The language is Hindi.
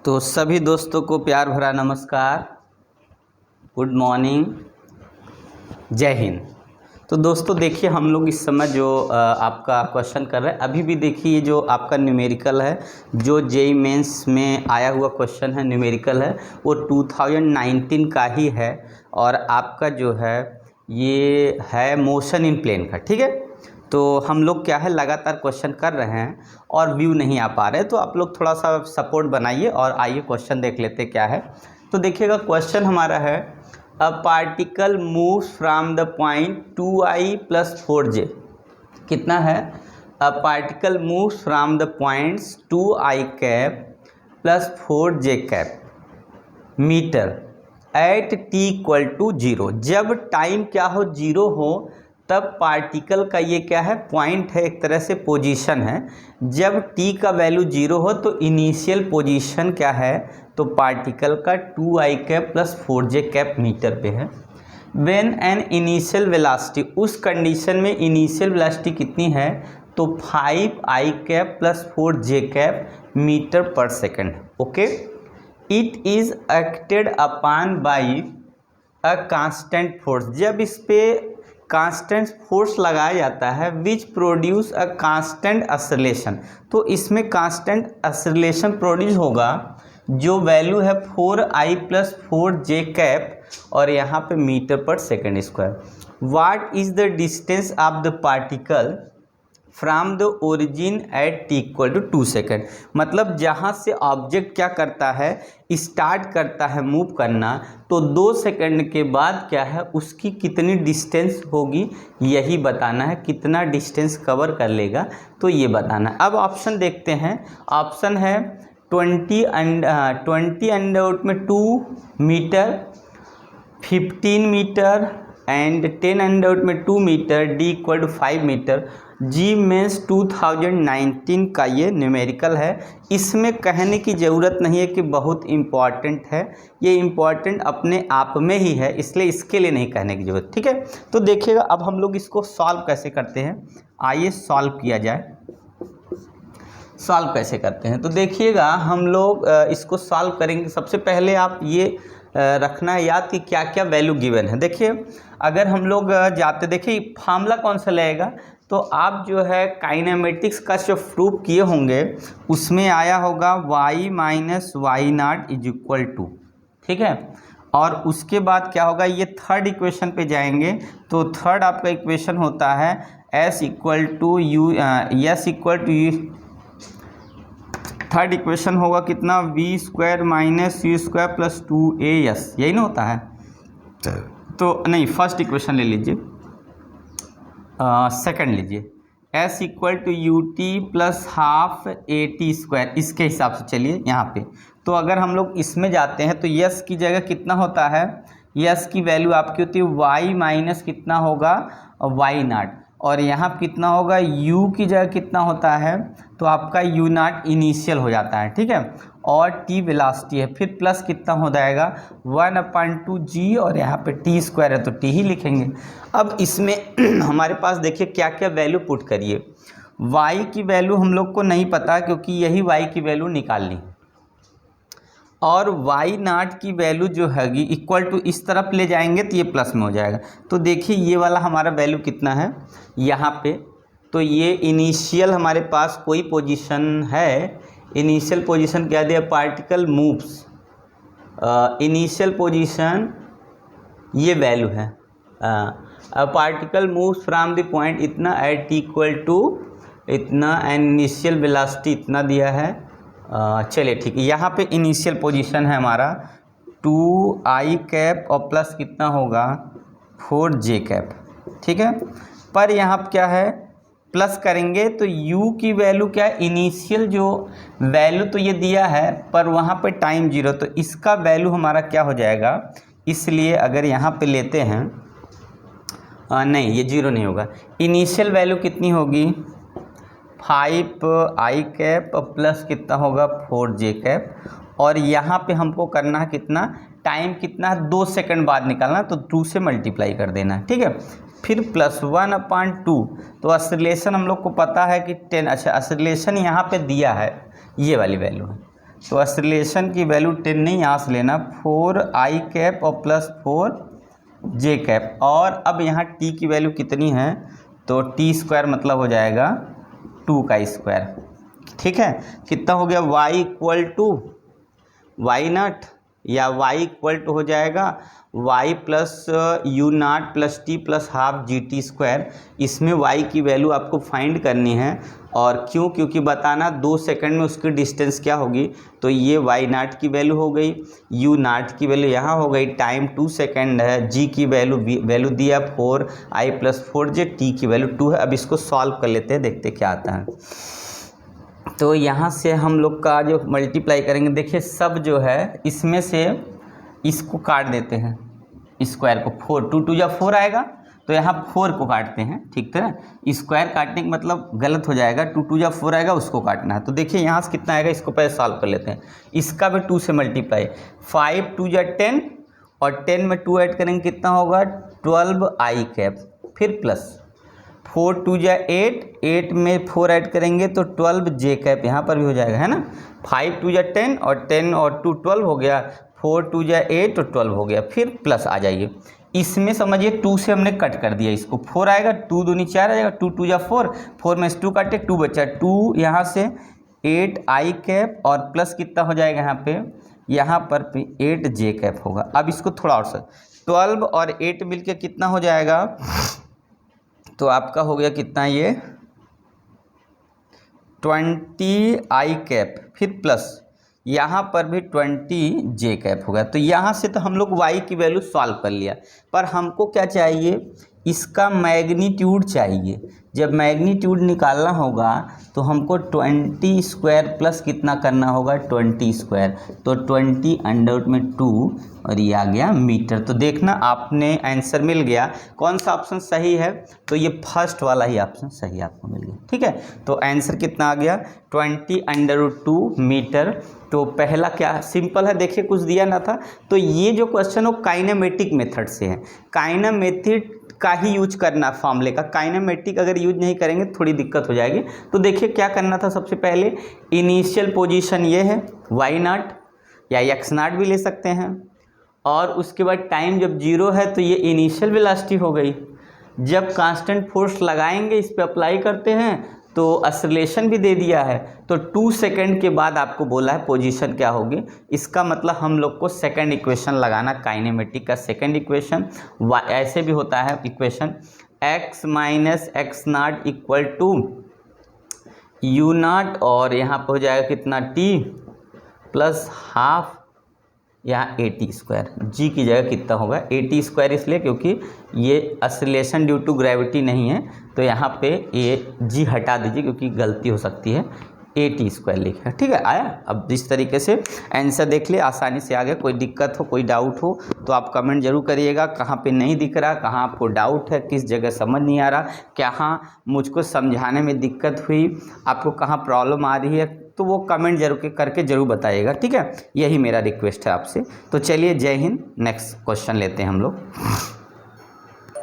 तो सभी दोस्तों को प्यार भरा नमस्कार, गुड मॉर्निंग, जय हिंद। तो दोस्तों देखिए, हम लोग इस समय जो आपका क्वेश्चन कर रहे हैं, अभी भी देखिए जो आपका न्यूमेरिकल है, जो जेईई मेंस में आया हुआ क्वेश्चन है, न्यूमेरिकल है, वो 2019 का ही है और आपका जो है ये है मोशन इन प्लेन का। ठीक है, तो हम लोग क्या है लगातार क्वेश्चन कर रहे हैं और व्यू नहीं आ पा रहे, तो आप लोग थोड़ा सा सपोर्ट बनाइए और आइए क्वेश्चन देख लेते क्या है। तो देखिएगा, क्वेश्चन हमारा है a particle moves from the point 2i + 4j। कितना है? A particle moves from the points 2i cap + 4j cap meter at t = 0। जब टाइम क्या हो, 0 हो, तब पार्टिकल का ये क्या है, पॉइंट है, एक तरह से पोजीशन है। जब t का वैल्यू 0 हो तो इनिशियल पोजीशन क्या है, तो पार्टिकल का 2i cap + 4j cap metre पे है। व्हेन एन इनिशियल वेलोसिटी, उस कंडीशन में इनिशियल वेलोसिटी कितनी है, तो 5i cap + 4j cap metre पर second. Okay, it is acted upon by a constant force. जब इस पे कांस्टेंट फोर्स लगाया जाता है which produce a constant acceleration, तो इसमें कांस्टेंट एक्सेलरेशन प्रोड्यूस होगा, जो वैल्यू है 4i + 4j कैप और यहाँ पे मीटर पर second square. What is the distance of the particle from the origin at t = 2 second. मतलब जहाँ से ऑब्जेक्ट क्या करता है, स्टार्ट करता है मूव करना, तो 2 सेकेंड के बाद क्या है, उसकी कितनी डिस्टेंस होगी, यही बताना है। कितना डिस्टेंस कवर कर लेगा, तो ये बताना है। अब ऑप्शन देखते हैं। ऑप्शन है 20 √ 2 meter, 15 meter and 10 √ 2 meter, d = 5 meter. JEE Mains 2019 का ये न्यूमेरिकल है। इसमें कहने की ज़रूरत नहीं है कि बहुत इम्पॉर्टेंट है, ये इम्पॉर्टेंट अपने आप में ही है, इसलिए इसके लिए नहीं कहने की ज़रूरत। ठीक है, तो देखिएगा अब हम लोग इसको सॉल्व कैसे करते हैं, आइए सॉल्व किया जाए। सॉल्व कैसे करते हैं, तो देखिएगा हम लोग इसको सॉल्व करेंगे। सबसे पहले आप ये रखना है याद कि क्या क्या वैल्यू गिवन है। देखिए, अगर हम लोग जाते, देखिए फार्मूला कौन सा लगेगा, तो आप जो है काइनेमेटिक्स का जो प्रूफ किए होंगे उसमें आया होगा y - y0 = 2। ठीक है, और उसके बाद क्या होगा, ये थर्ड इक्वेशन पे जाएंगे, तो थर्ड आपका इक्वेशन होता है s = u, थर्ड इक्वेशन होगा कितना, v² - u² + 2as, यही ना होता है। तो नहीं, फर्स्ट इक्वेशन ले लीजिए, सेकंड लीजिए, s = ut + ½ at², इसके हिसाब से चलिए यहाँ पे। तो अगर हम लोग इसमें जाते हैं तो s की जगह कितना होता है, s की वैल्यू आपकी होती है y - कितना होगा, y0, और यहाँ कितना होगा, u की जगह कितना होता है, तो आपका u0 इनिशियल हो जाता है। ठीक है, और t वेलोसिटी है, फिर प्लस कितना हो जाएगा 1/2g, और यहाँ पे t² है तो t ही लिखेंगे। अब इसमें हमारे पास देखिए क्या क्या वैल्यू पुट करिए। y की वैल्यू हम लोग को नहीं पता, क्योंकि यही y की वैल्यू निकालनी, और y0 की वैल्यू जो हैगी इक्वल टू, इस तरफ ले जाएंगे तो ये प्लस में हो जाएगा। तो देखिए ये वाला हमारा वैल्यू कितना है यहाँ पे, तो ये इनिशियल हमारे पास कोई पोजीशन है, इनिशियल पोजीशन क्या दिया, पार्टिकल मूव्स, इनिशियल पोजीशन ये वैल्यू है, particle moves from the point इतना एट t = इतना, एंड इनिशियल वेलोसिटी इतना दिया है। चलिए ठीक है, यहाँ पे इनिशियल पोजीशन है हमारा 2i कैप और प्लस कितना होगा 4j कैप। ठीक है, पर यहाँ क्या है, प्लस करेंगे तो u की वैल्यू क्या है, इनिशियल जो वैल्यू तो ये दिया है, पर वहाँ पे टाइम 0, तो इसका वैल्यू हमारा क्या हो जाएगा। इसलिए अगर यहाँ पे लेते हैं, नहीं ये 0 नहीं होगा, इनिशियल वैल्यू कितनी होगी 5i कैप प्लस कितना होगा 4j कैप, और यहाँ पे हमको करना है कितना, टाइम कितना है 2 सेकंड बाद निकालना, तो 2 से मल्टीप्लाई कर देना है। ठीक है, फिर +1/2, तो एक्सेलरेशन हम लोग को पता है कि 10, अच्छा एक्सेलरेशन यहाँ पे दिया है, ये वाली वैल्यू है, तो एक्सेलरेशन की वैल्यू 10 नहीं, यहाँ से लेना 4i कैप और प्लस 4j कैप। और अब यहाँ t की वैल्यू कितनी है, तो t स्क्वायर मतलब हो जाएगा 2 का स्क्वायर। ठीक है, कितना हो गया, y equal to y not या y इक्वल टू हो जाएगा y plus u not plus t plus half g t square. इसमें y की वैल्यू आपको फाइंड करनी है, और क्यों, क्योंकि बताना 2 सेकंड में उसकी डिस्टेंस क्या होगी। तो ये y नॉट की वैल्यू हो गई, u नॉट की वैल्यू यहाँ हो गई, टाइम 2 सेकंड है, g की वैल्यू दिया 4i प्लस 4j, t की वैल्यू 2 है। अब इसको सॉल्व कर लेते हैं, देखते क्या आता है। तो यहाँ से हम लोग का जो मल्टीप्लाई करेंगे, देखिए सब जो है इसमें से इसको काट देते हैं, स्क्वायर को, 4 2 2 या 4 आएगा, तो यहाँ 4 को काटते हैं। ठीक तरह स्क्वायर काटने का मतलब गलत हो जाएगा, 2 2 या 4 आएगा, उसको काटना है। तो देखिए यहाँ से कितना आएगा, इसको पहले सॉल्व कर लेते हैं। इसका भी 2 से मल्टीप्लाई, 5 2 या 10 और 10 में 2 ऐड करेंगे, कितना होगा 12i कैप, फिर प्लस 4 2 या 8, 8 में 4 ऐड करेंगे तो 12j कैप, यहाँ पर भी हो जाएगा, है ना। 5 2 या 10 और 10 और 2 12 हो गया, 4 2 या 8 और 12 हो गया, फिर प्लस आ जाइए। इसमें समझिए 2 से हमने कट कर दिया, इसको 4 आएगा, 2 दूनी 4 आ जाएगा, 2 2 या 4, 4 में से 2 काटे 2 बचा, 2 यहाँ से 8i कैप और प्लस कितना हो जाएगा यहाँ पर 8j कैप होगा। अब इसको थोड़ा और सा 12 और 8 मिलके कितना हो जाएगा, तो आपका हो गया कितना, ये 20i कैप, फिर प्लस यहाँ पर भी 20j कैप होगा। तो यहाँ से तो हम लोग y की वैल्यू सॉल्व कर लिया, पर हमको क्या चाहिए, इसका मैग्नीट्यूड चाहिए। जब मैग्नीट्यूड निकालना होगा तो हमको 20 स्क्वायर प्लस कितना करना होगा, 20 स्क्वायर, तो 20 अंडर में 2 और ये आ गया मीटर। तो देखना आपने आंसर मिल गया, कौन सा ऑप्शन सही है, तो ये फर्स्ट वाला ही ऑप्शन सही आपको मिल गया। ठीक है, तो आंसर कितना आ गया, 20 अंडर 2 मीटर। तो पहला क्या सिंपल है, देखिए कुछ दिया ना था। तो ये जो क्वेश्चन हो काइनेमेटिक मेथड से है, काइनेमेटिक का ही यूज करना फॉर्मूले का, काइनेमेटिक अगर यूज नहीं करेंगे थोड़ी दिक्कत हो जाएगी। तो देखिए क्या करना था, सबसे पहले इनिशियल पोजीशन ये है y नॉट या x नॉट भी ले सकते हैं, और उसके बाद टाइम जब 0 है तो ये इनिशियल वेलोसिटी हो गई। जब कांस्टेंट फोर्स लगाएंगे, इस पे अप्लाई करते हैं, तो एक्सेलरेशन भी दे दिया है। तो 2 सेकंड के बाद आपको बोला है पोजीशन क्या होगी, इसका मतलब हम लोग को सेकंड इक्वेशन लगाना, काइनेमेटिक का सेकंड इक्वेशन। ऐसे भी होता है equation, x minus x not equal to u not, और यहाँ पर हो जाएगा कितना t प्लस हाफ यहाँ 80 स्क्वायर, जी की जगह कितना होगा 80 स्क्वायर, इसलिए क्योंकि ये एक्सेलरेशन ड्यू टू ग्रेविटी नहीं है, तो यहाँ पे ये जी हटा दीजिए क्योंकि गलती हो सकती है, 80 स्क्वायर लिखा। ठीक है, आया। अब जिस तरीके से आंसर देख ले, आसानी से आ गया। कोई दिक्कत हो, कोई डाउट हो तो आप कमेंट जरूर करिएगा, कहाँ पे नहीं दिख रहा, कहाँ आपको डाउट है, किस जगह समझ नहीं आ रहा, कहाँ मुझको समझाने में दिक्कत हुई, आपको कहाँ प्रॉब्लम आ रही है, तो वो कमेंट जरूर करके जरूर बताइएगा। ठीक है, यही मेरा रिक्वेस्ट है आपसे। तो चलिए, जय हिंद। नेक्स्ट क्वेश्चन लेते हैं हम लोग।